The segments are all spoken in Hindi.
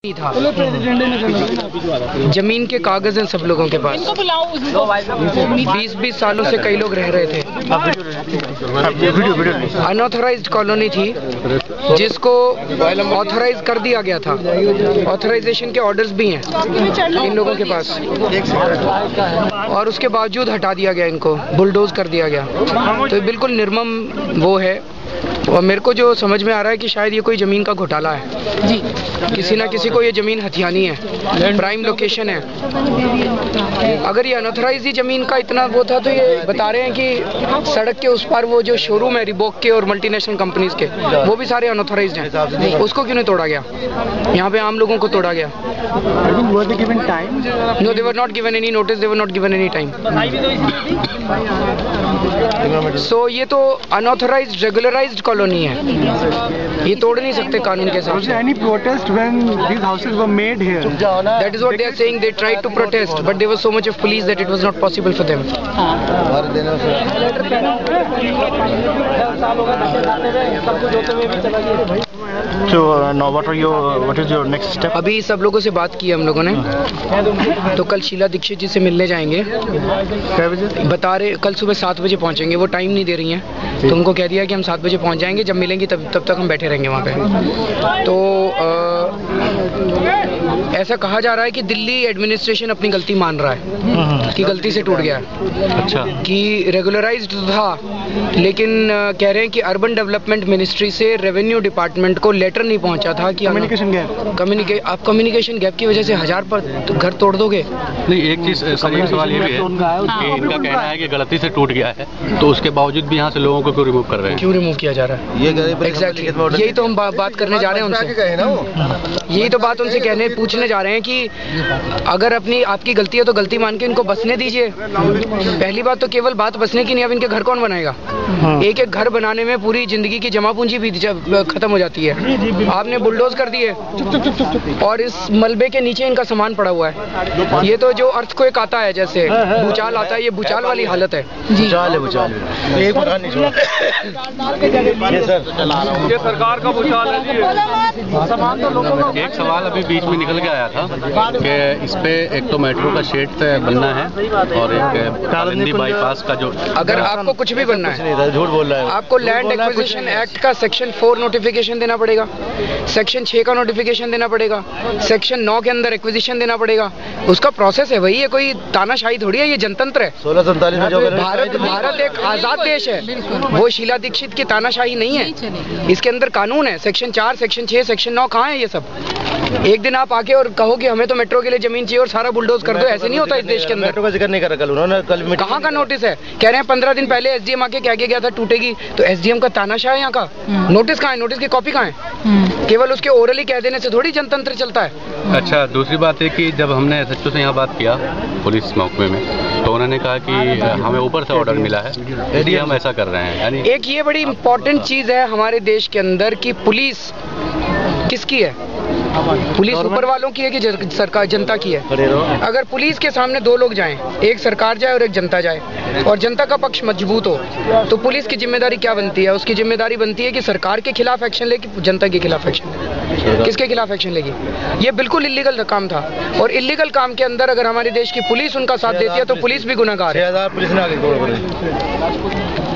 नहीं था। जमीन के कागज हैं सब लोगों के पास। 20-20 सालों से कई लोग रह रहे थे। अनऑथराइज्ड कॉलोनी थी जिसको ऑथराइज कर दिया गया था। ऑथराइजेशन के ऑर्डर्स भी हैं इन लोगों के पास, और उसके बावजूद हटा दिया गया, इनको बुलडोज कर दिया गया। तो बिल्कुल निर्मम वो है। और मेरे को जो समझ में आ रहा है कि शायद ये कोई ज़मीन का घोटाला है जी। किसी ना किसी को ये ज़मीन हथियानी है, प्राइम लोकेशन है। अगर ये अनऑथराइज ज़मीन का इतना वो था तो ये बता रहे हैं कि सड़क के उस पार वो जो शोरूम है रिबॉक के और मल्टीनेशनल कंपनीज के, वो भी सारे अनऑथराइज्ड हैं। उसको क्यों नहीं तोड़ा गया? यहाँ पे आम लोगों को तोड़ा गया। No, they were not given any notice, they were not given any time. So ये तो अनऑथराइज्ड रेगुलराइज्ड कॉलोनी है, ये तोड़ नहीं सकते कानून के हिसाब से। Any protest when these houses were made here? That is what they are saying. They tried to protest, but there was so much of police that it was not possible for them. So now what is your next step? अभी सब लोगों से बात की हम लोगों ने, तो कल शीला दीक्षित जी से मिलने जाएंगे। क्या बजे? बता रहे कल सुबह 7 बजे पहुंचेंगे। वो टाइम नहीं दे रही हैं, तो उनको कह दिया कि हम 7 बजे पहुंच जाएंगे। जब मिलेंगी तब तक हम बैठे रहेंगे वहाँ पे। तो ऐसा कहा जा रहा है कि दिल्ली एडमिनिस्ट्रेशन अपनी गलती मान रहा है कि गलती से टूट गया है। अच्छा। कि रेगुलराइज्ड था, लेकिन कह रहे हैं कि अर्बन डेवलपमेंट मिनिस्ट्री से रेवेन्यू डिपार्टमेंट को लेटर नहीं पहुंचा था कि कम्युनिकेशन गैप। आप कम्युनिकेशन गैप की वजह से 1000 पर घर तोड़ दोगे? नहीं, एक चीज सर, एक सवाल ये भी है कि इनका कहना है कि गलती से टूट गया है, तो उसके बावजूद भी यहाँ से लोगों को क्यों रिमूव कर रहे हैं? क्यों रिमूव किया जा रहा है? एग्जैक्टली यही तो हम बात करने जा रहे हैं उनसे। यही तो बात उनसे पूछने जा रहे हैं कि अगर आपकी गलती है तो गलती मान के इनको बसने दीजिए। पहली बात तो केवल बात बसने की नहीं, अब इनके घर कौन बनाएगा? एक एक घर बनाने में पूरी जिंदगी की जमा पूंजी भी खत्म हो जाती है। आपने बुलडोज कर दिए और इस मलबे के नीचे इनका सामान पड़ा हुआ है। ये तो जो अर्थक्वेक आता है, जैसे भूचाल आता है, ये भूचाल वाली हालत है जी। भूचाल ये सरकार का भूचाल है। एक सवाल अभी बीच में निकल के आया था कि इस पे एक तो मेट्रो का शेड बनना है और एक कालिंदी बाईपास का जो, अगर आपको कुछ भी बनना है, झूठ बोल रहा है, आपको लैंड एक्विजिशन एक्ट का सेक्शन 4 नोटिफिकेशन देना पड़ेगा, सेक्शन 6 का नोटिफिकेशन देना पड़ेगा, सेक्शन 9 के अंदर एक्विजिशन देना पड़ेगा। उसका प्रोसेस है, वही है, कोई तानाशाही थोड़ी है, ये जनतंत्र है। 1647 में जो भारत एक आजाद देश है, वो शीला दीक्षित की तानाशाही नहीं है। इसके अंदर कानून है, सेक्शन 4, सेक्शन 6, सेक्शन 9 कहाँ है ये सब? एक दिन आप आके और कहो कि हमें तो मेट्रो के लिए जमीन चाहिए और सारा बुलडोज कर दो, ऐसे नहीं होता इस देश के अंदर। मेट्रो का जिक्र नहीं करा कल उन्होंने, कल कहाँ का नोटिस है? कह रहे हैं 15 दिन पहले एसडीएम आके कह के गया था टूटेगी, तो एसडीएम का तानाशाह है यहाँ का। नोटिस कहाँ है? नोटिस की कॉपी कहाँ है? केवल उसके ओरली कह देने से थोड़ी जनतंत्र चलता है। अच्छा, दूसरी बात है कि जब हमने एसएचओ से यहाँ बात किया पुलिस महकमे में, तो उन्होंने कहा कि हमें ऊपर से ऑर्डर मिला है इसलिए हम ऐसा कर रहे हैं। यानी एक ये बड़ी इंपॉर्टेंट चीज है हमारे देश के अंदर कि पुलिस किसकी है? पुलिस ऊपर वालों की है कि सरकार जनता की है? अगर पुलिस के सामने 2 लोग जाएं, एक सरकार जाए और एक जनता जाए, और जनता का पक्ष मजबूत हो, तो पुलिस की जिम्मेदारी क्या बनती है? उसकी जिम्मेदारी बनती है कि सरकार के खिलाफ एक्शन ले कि जनता के खिलाफ एक्शन ले। किसके खिलाफ एक्शन लेगी? ये बिल्कुल इलीगल काम था, और इलीगल काम के अंदर अगर हमारे देश की पुलिस उनका साथ देती है तो पुलिस भी गुनहगार है। 6000 पुलिस ने आगे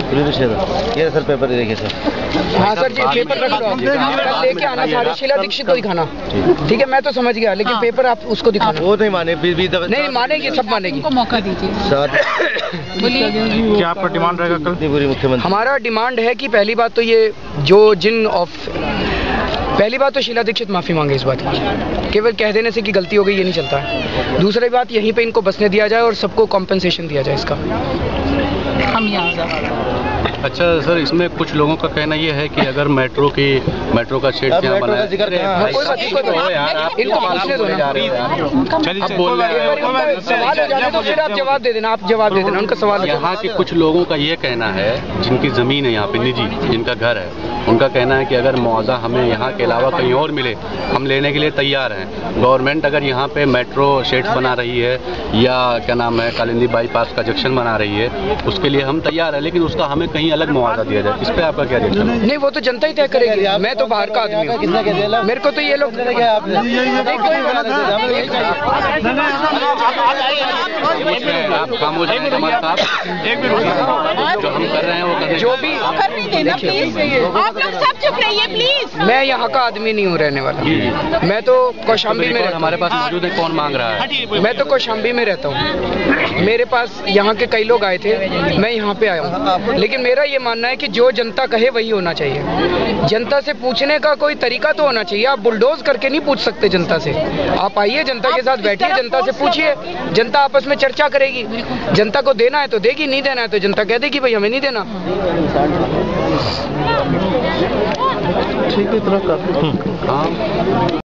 ये सर पेपर देखिए सर। हाँ सर जी, पेपर रख लो, कल लेके आना सारे, शीला दीक्षित को दिखाना। ठीक है, मैं तो समझ गया, लेकिन पेपर आप उसको दिखाना। वो नहीं माने, नहीं मानेगी, सब मानेगी। मौका दीजिए सर। क्या आपका डिमांड रहेगा कल? मुख्यमंत्री, हमारा डिमांड है कि पहली बात तो ये पहली बात तो शीला दीक्षित माफी मांगे इस बात की। केवल कह देने से कि गलती हो गई ये नहीं चलता है। दूसरी बात, यहीं पे इनको बसने दिया जाए और सबको कॉम्पेंसेशन दिया जाए इसका। हम यहाँ अच्छा सर, इसमें कुछ लोगों का कहना ये है कि अगर मेट्रो का शेड यहाँ बनाया, इनको पूछने दो ना, सवाल हो जाए तो फिर आप जवाब दे देना, उनका सवाल। यहाँ के कुछ लोगों का ये कहना है, जिनकी जमीन है यहाँ पे निजी, जिनका घर है, उनका कहना है कि अगर मुआवजा हमें यहाँ के अलावा कहीं और मिले, हम लेने के लिए तैयार हैं। गवर्नमेंट अगर यहाँ पे मेट्रो शेड्स बना रही है या क्या नाम है कालिंदी बाईपास का जंक्शन बना रही है, उसके लिए हम तैयार हैं, लेकिन उसका हमें कहीं कहीं अलग मुआवजा दिया जाए। इस पे आपका क्या रिएक्शन है? नहीं, वो तो जनता ही तय करेगी। मैं तो बाहर का आदमी हूँ, मेरे को तो ये लोग आप खामोश हैं कमर साहब, जो हम कर रहे हैं वो कर रहे हैं। जो भी कर नहीं देना प्लीज, आप लोग सब चुप रहिए प्लीज। मैं यहाँ का आदमी नहीं हूँ रहने वाला, मैं तो कौशाम्बी में रहता हमारे पास मौजूद है, कौन मांग रहा है? हूँ। मैं तो कौशाम्बी में रहता हूँ, मेरे पास यहाँ के कई लोग आए थे, मैं यहाँ पे आया हूँ। लेकिन मेरा ये मानना है कि जो जनता कहे वही होना चाहिए। जनता से पूछने का कोई तरीका तो होना चाहिए। आप बुलडोज करके नहीं पूछ सकते जनता से। आप आइए, जनता के साथ बैठिए, जनता से पूछिए, जनता आपस में चर्चा करेगी। जनता को देना है तो देगी, नहीं देना है तो जनता कह देगी भाई हमें नहीं देना। ठीक है, इतना काफी। हाँ।